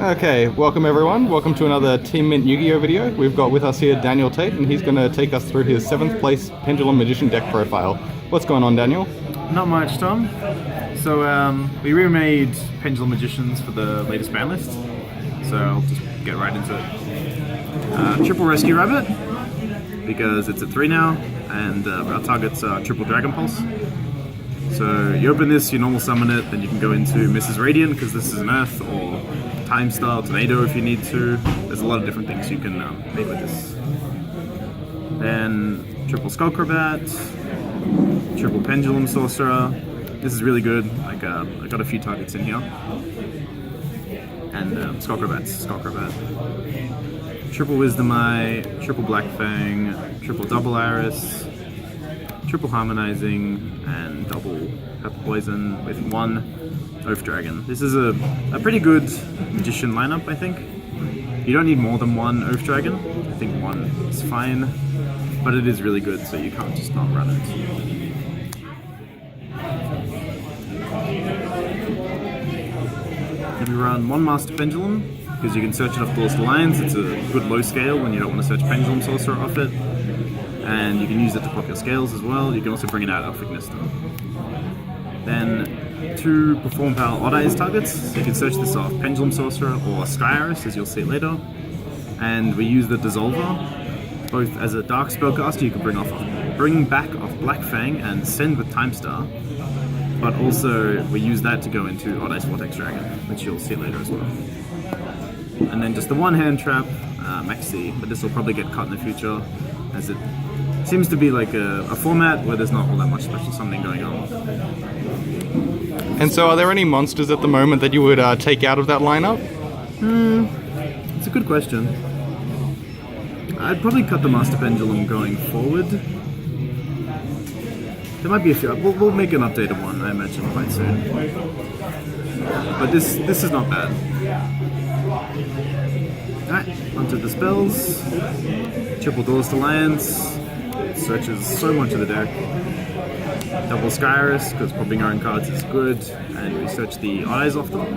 Okay, welcome everyone. Welcome to another Team Mint Yu-Gi-Oh video. We've got with us here Daniel Tate, and he's going to take us through his 7th place Pendulum Magician deck profile. What's going on, Daniel? Not much, Tom. So we remade Pendulum Magicians for the latest ban list, so I'll just get right into it. Triple Rescue Rabbit, because it's at 3 now, and our target's Triple Dragon Pulse. So you open this, you normal summon it, then you can go into Mrs. Radiant, because this is an Earth, or Time Star, Tornado if you need to. There's a lot of different things you can make with this. Then Triple Skullcrabat, Triple Pendulum Sorcerer. This is really good. I got a few targets in here. And Skullcrabat. Triple Wisdom Eye, Triple Black Fang, Triple Double Iris, Triple Harmonizing, and Double Pepper Poison with 1 Oath Dragon. This is a pretty good Magician lineup, I think. You don't need more than 1 Oath Dragon. I think 1 is fine, but it is really good, so you can't just not run it. We run 1 Master Pendulum, because you can search it off the list of lines. It's a good low scale when you don't want to search Pendulum Sorcerer off it. And you can use it to pop your scales as well. You can also bring it out of Ignister. Then 2 Perform Power Odd Eyes targets. So you can search this off Pendulum Sorcerer or Sky Iris, as you'll see later. And we use the Dissolver, both as a Dark Spellcaster. You can bring back off Black Fang and send with Time Star. But also we use that to go into Odd Eyes Vortex Dragon, which you'll see later as well. And then just the 1 Hand Trap, Maxi, but this will probably get cut in the future, as it seems to be like a format where there's not all that much special summoning going on. And so are there any monsters at the moment that you would take out of that lineup? It's a good question. I'd probably cut the Master Pendulum going forward. There might be a few. We'll make an updated one, I imagine, quite soon. But this is not bad. Alright, onto the spells. Triple Doors to Lands. It searches so much of the deck. Double Sky Iris, because popping your own cards is good, and we search the eyes off them.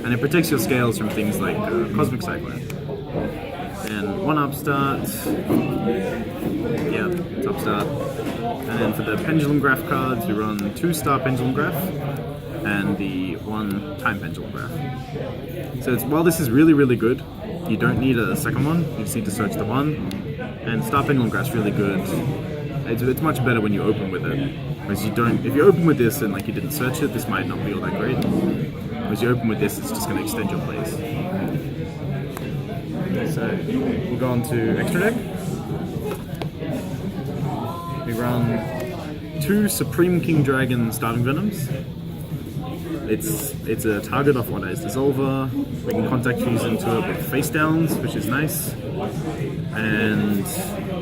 And it protects your scales from things like Cosmic Cyclone. And 1 Upstart. Yeah, it's Upstart. And then for the Pendulum Graph cards, we run 2-star Pendulum Graph and the 1 Time Pendulum Graph. So while this is really, really good, you don't need a second one, you just need to search the 1. And Star Pendulum Graph's really good. It's much better when you open with it. Whereas if you open with this and you didn't search it, this might not be all that great. Whereas you open with this, it's just going to extend your plays. So we'll go on to Extra Deck. We run 2 Supreme King Dragon Starving Venoms. It's a target off Odd Eyes Dissolver. We can contact fuse into it with face downs, which is nice. And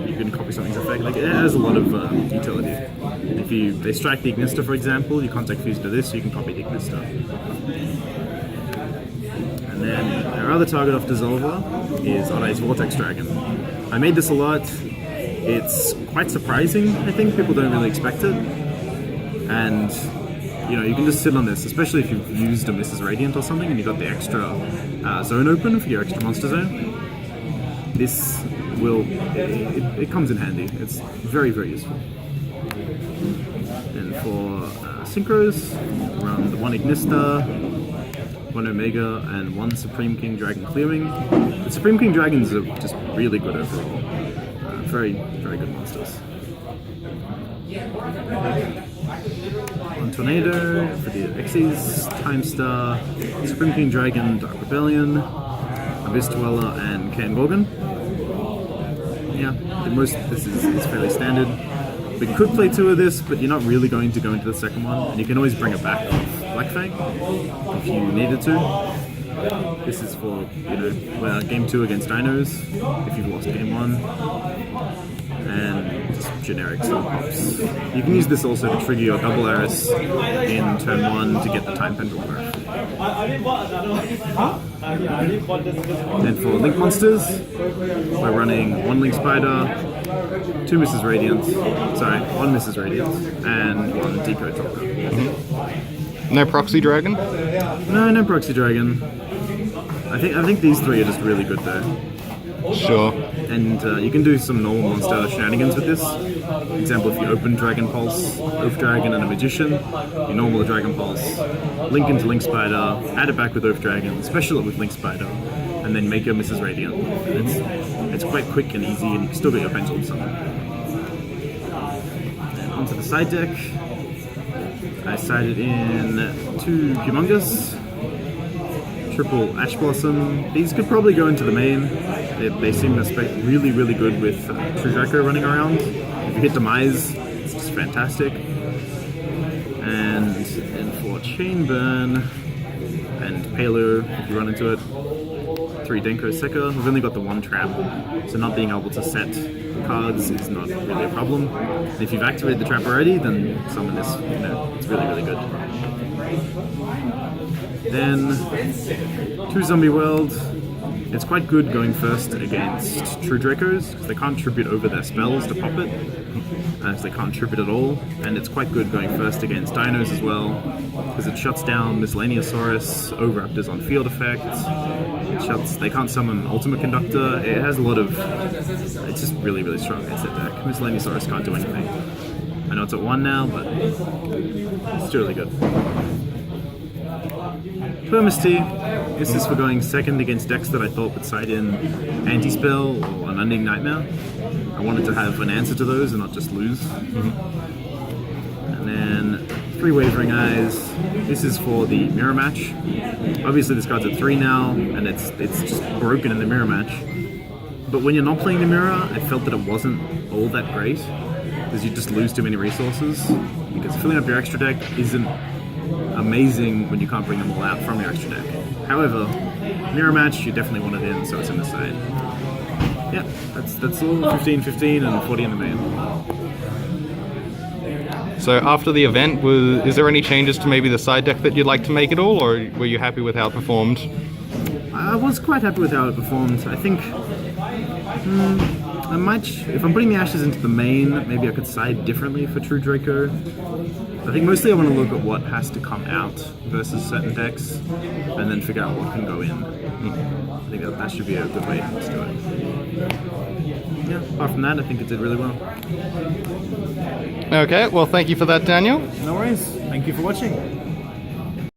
you can copy something's effect. It has a lot of utility. If they strike the Ignister, for example, you contact fuse to this, so you can copy the Ignister. And then our other target off Dissolver is Odd Eyes Vortex Dragon. I made this a lot. It's quite surprising, I think. People don't really expect it. And you can just sit on this, especially if you've used a Mrs. Radiant or something and you've got the extra zone open for your extra monster zone. This it comes in handy. It's very, very useful. And for Synchros, run the 1 Ignister, 1 Omega, and 1 Supreme King Dragon Clearing. The Supreme King Dragons are just really good overall. Very, very good monsters. 1 Tornado for the Xyz, Time Star, Supreme King Dragon, Dark Rebellion, Abyss Dweller, and Can Gorgon. Yeah, this is fairly standard. We could play 2 of this, but you're not really going to go into the second one, and you can always bring it back off Black Fang if you needed to. This is for, game 2 against Dinos, if you've lost game 1. And just generic sub pops. You can use this also to trigger your Double Iris in turn 1 to get the Time Pendulum Graph. And for Link monsters, we're running 1 Link Spider, 2 Mrs. Radiant, 1 Mrs. Radiant, and 1 Decode Talker. No Proxy Dragon? No Proxy Dragon. I think these three are just really good though. Sure. And you can do some normal monster shenanigans with this. For example, if you open Dragon Pulse, Oath Dragon, and a Magician, you normal the Dragon Pulse, link into Link Spider, add it back with Oath Dragon, special it with Link Spider, and then make your Mrs. Radiant. It's quite quick and easy, and you can still get your Pendulum summon. And onto the side deck. I sided in 2 Humongous, triple Ash Blossom. These could probably go into the main. They seem to spec really, really good with True Draco running around. If you hit Demise, it's just fantastic. And then for Chain Burn and Palo, if you run into it, 3 Denko Sekka. We've only got the 1 trap, so not being able to set cards is not really a problem. And if you've activated the trap already, then summon this, it's really, really good. Then 2 Zombie World. It's quite good going first against True Dracos, because they can't tribute over their spells to pop it, as they can't tribute at all. And it's quite good going first against Dinos as well, because it shuts down Miscellaneousaurus, Overraptors on field effects. They can't summon Ultimate Conductor. It has a lot of... It's just really, really strong against that deck. Miscellaneousaurus can't do anything. I know it's at 1 now, but it's really good. MYNTY. This is for going second against decks that I thought would side in Anti-Spell or an Unending Nightmare. I wanted to have an answer to those and not just lose. And then 3 Wavering Eyes. This is for the Mirror Match. Obviously this card's at 3 now, and it's just broken in the Mirror Match. But when you're not playing the Mirror, I felt that it wasn't all that great, because you just lose too many resources. Because filling up your extra deck isn't amazing when you can't bring them all out from your extra deck. However, Mirror Match, you definitely want it in, so it's in the side. Yeah, that's all. 15, 15, and 40 in the main. So after the event, is there any changes to maybe the side deck that you'd like to make at all, or were you happy with how it performed? I was quite happy with how it performed. I think I might, if I'm putting the Ashes into the main, maybe I could side differently for True Draco. I think mostly I want to look at what has to come out versus certain decks, and then figure out what can go in. I think that should be a good way to do it. Yeah, apart from that, I think it did really well. Okay, well thank you for that, Daniel. No worries. Thank you for watching.